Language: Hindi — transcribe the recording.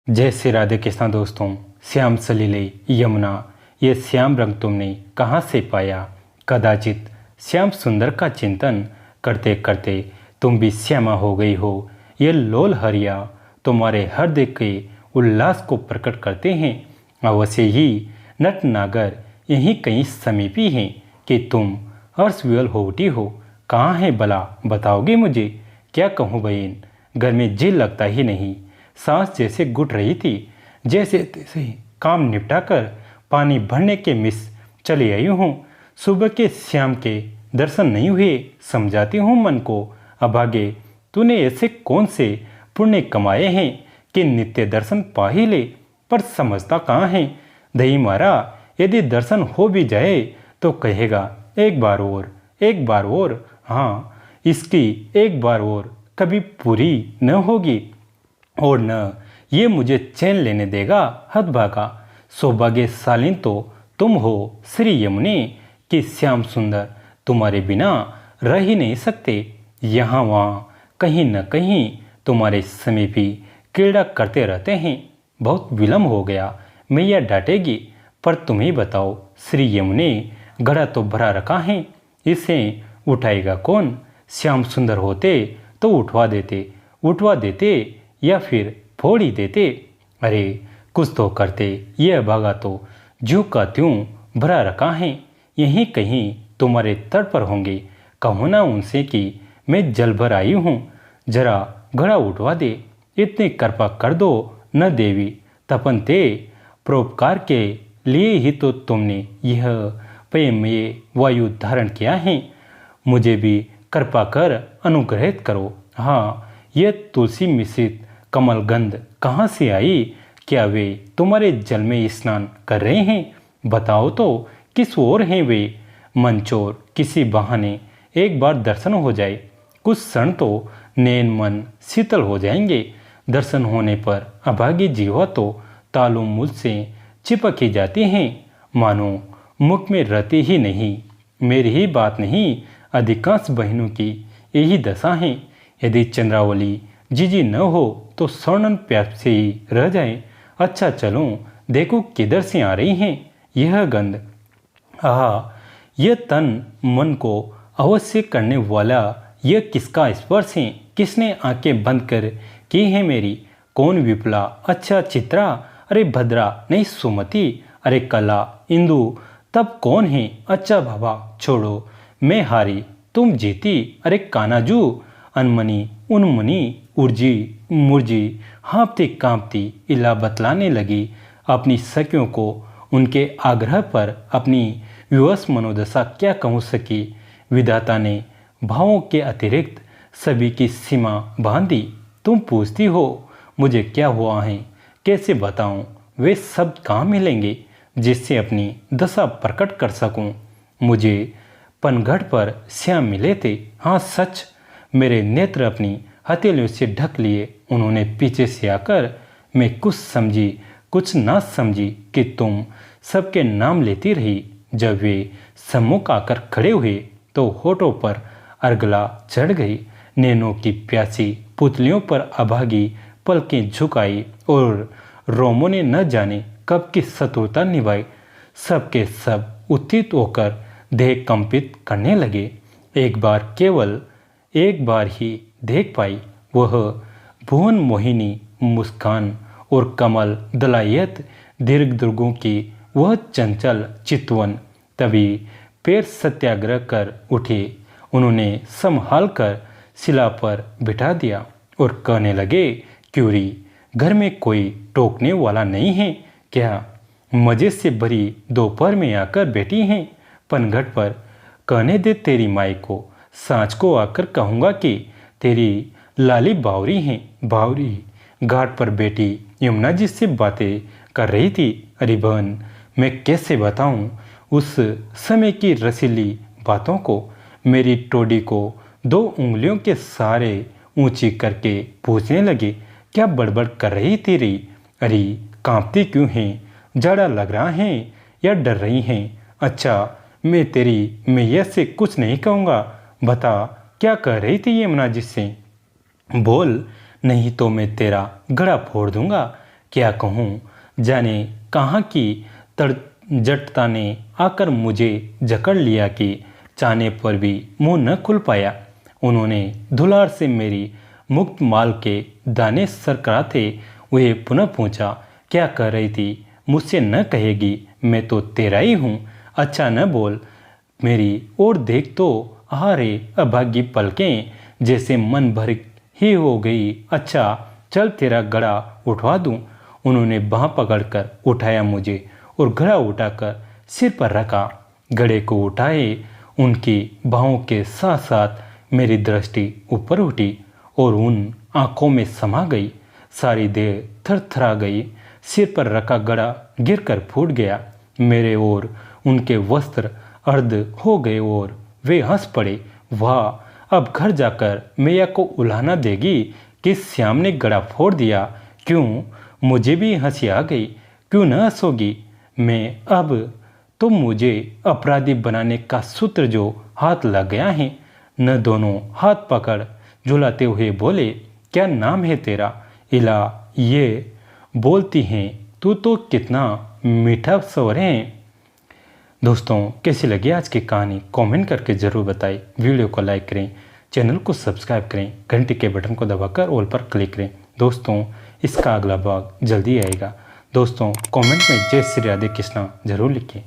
जय श्री राधे कृष्णा दोस्तों। श्याम सलीले यमुना, ये श्याम रंग तुमने कहाँ से पाया। कदाचित श्याम सुंदर का चिंतन करते करते तुम भी श्यामा हो गई हो। ये लोल हरिया तुम्हारे हृदय के उल्लास को प्रकट करते हैं। अवश्य ही नट नागर यहीं कहीं समीपी हैं कि तुम हर्षविवल हो उठी हो। कहाँ है भला, बताओगे मुझे। क्या कहूँ बहन, घर में जी लगता ही नहीं। सांस जैसे घुट रही थी। जैसे तैसे काम निपटा कर पानी भरने के मिस चली आई हूँ। सुबह के श्याम के दर्शन नहीं हुए। समझाती हूँ मन को, अभागे तूने ऐसे कौन से पुण्य कमाए हैं कि नित्य दर्शन पा ही ले। पर समझता कहाँ है दही मारा। यदि दर्शन हो भी जाए तो कहेगा एक बार और, एक बार और। हाँ, इसकी एक बार और कभी पूरी न होगी और न ये मुझे चैन लेने देगा। हतभागा सौभाग्यशालीन तो तुम हो श्री यमुने कि श्याम सुंदर तुम्हारे बिना रह ही नहीं सकते। यहाँ वहाँ कहीं न कहीं तुम्हारे समीपी क्रीड़ा करते रहते हैं। बहुत विलम्ब हो गया, मैया डांटेगी। पर तुम ही बताओ श्री यमुने, घड़ा तो भरा रखा है, इसे उठाएगा कौन। श्याम सुंदर होते तो उठवा देते या फिर फोड़ ही देते। अरे कुछ तो करते। ये अभागा तो ज्यों का त्यों भरा रखा है। यहीं कहीं तुम्हारे तट पर होंगे। कहो ना उनसे कि मैं जल भर आई हूँ, जरा घड़ा उठवा दे। इतनी कृपा कर दो न देवी तपन ते। परोपकार के लिए ही तो तुमने यह प्रेममय वायु धारण किया है। मुझे भी कृपा कर अनुग्रहित करो। हाँ, यह तुलसी मिश्रित कमल गंध कहाँ से आई। क्या वे तुम्हारे जल में स्नान कर रहे हैं। बताओ तो किस ओर हैं वे। मनचोर किसी बहाने एक बार दर्शन हो जाए, कुछ क्षण तो नैन मन शीतल हो जाएंगे। दर्शन होने पर अभागी जीवा तो तालु मुझ से चिपक ही जाती हैं, मानो मुख में रहती ही नहीं। मेरी ही बात नहीं, अधिकांश बहनों की यही दशा है। यदि चंद्रावली जीजी न हो तो स्वर्णन प्यास से ही रह जाए। अच्छा चलो देखो किधर से आ रही हैं यह गंध। आहा, यह तन मन को अवश्य करने वाला यह किसका स्पर्श है। किसने आंखें बंद कर की है मेरी। कौन विपला, अच्छा चित्रा, अरे भद्रा नहीं सुमति, अरे कला इंदु, तब कौन है। अच्छा बाबा छोड़ो, मैं हारी तुम जीती। अरे कानाजू, अनमनी उन्मनी, उर्जी मुर्जी, हाँपती कांपती इला बतलाने लगी अपनी सखियों को। उनके आग्रह पर अपनी विवश मनोदशा क्या कहूँ सकी। विधाता ने भावों के अतिरिक्त सभी की सीमा बांध दी। तुम पूछती हो मुझे क्या हुआ है, कैसे बताऊं। वे सब कहाँ मिलेंगे जिससे अपनी दशा प्रकट कर सकूं। मुझे पनघट पर श्याम मिले थे। हाँ सच, मेरे नेत्र अपनी हथेलियों से ढक लिए। उन्होंने पीछे से आकर, मैं कुछ समझी कुछ ना समझी कि तुम सबके नाम लेती रही। जब वे सम्मुख आकर खड़े हुए तो होठों पर अर्गला चढ़ गई। नैनों की प्यासी पुतलियों पर अभागी पलकें झुकाई और रोमों ने न जाने कब की शत्रुता निभाई। सबके सब उत्थित होकर देह कंपित करने लगे। केवल एक बार ही देख पाई वह भुवन मोहिनी मुस्कान और कमल दलायत दीर्घ दुर्गों की वह चंचल चितवन। तभी पैर सत्याग्रह कर उठे। उन्होंने संभाल कर शिला पर बिठा दिया और कहने लगे, क्यूरी, घर में कोई टोकने वाला नहीं है क्या। मजे से भरी दोपहर में आकर बैठी हैं पनघट पर। कहने दे तेरी माई को, सांझ को आकर कहूँगा कि तेरी लाली बावरी हैं। बावरी घाट पर बेटी यमुना जी से बातें कर रही थी। अरे बहन, मैं कैसे बताऊं उस समय की रसीली बातों को। मेरी टोडी को 2 उंगलियों के सहारे ऊंची करके पूछने लगी, क्या बड़बड़ कर रही तेरी। अरे कांपती क्यों हैं, जाड़ा लग रहा है या डर रही हैं। अच्छा, मैं तेरी मैया से कुछ नहीं कहूँगा। बता क्या कह रही थी यमुना जी से। बोल, नहीं तो मैं तेरा घड़ा फोड़ दूंगा। क्या कहूँ, जाने कहाँ की जटता ने आकर मुझे जकड़ लिया कि चाहने पर भी मुंह न खुल पाया। उन्होंने धुलार से मेरी मुक्त माल के दाने सरकराते हुए पुनः पूछा, क्या कह रही थी? मुझसे न कहेगी? मैं तो तेरा ही हूँ। अच्छा न बोल, मेरी ओर देख तो। रे अभागी पलकें जैसे मन भर ही हो गई। अच्छा चल तेरा घड़ा उठवा दूँ। उन्होंने बाँह पकड़कर उठाया मुझे और घड़ा उठाकर सिर पर रखा। घड़े को उठाए उनकी बाहों के साथ साथ मेरी दृष्टि ऊपर उठी और उन आंखों में समा गई। सारी देह थरथरा गई। सिर पर रखा घड़ा गिरकर फूट गया। मेरे और उनके वस्त्र अर्ध हो गए और वे हंस पड़े। वाह, अब घर जाकर मैया को उलाहना देगी कि श्याम ने घड़ा फोड़ दिया। क्यों, मुझे भी हंसी आ गई। क्यों न हंसोगी? मैं अब तो मुझे अपराधी बनाने का सूत्र जो हाथ लग गया है। न दोनों हाथ पकड़ झुलाते हुए बोले, क्या नाम है तेरा? इला, ये बोलती हैं तू तो कितना मीठा स्वर है। दोस्तों, कैसी लगी आज की कहानी कमेंट करके ज़रूर बताएं। वीडियो को लाइक करें, चैनल को सब्सक्राइब करें, घंटी के बटन को दबाकर ऑल पर क्लिक करें। दोस्तों, इसका अगला भाग जल्दी आएगा। दोस्तों, कमेंट में जय श्री राधे कृष्णा जरूर लिखें।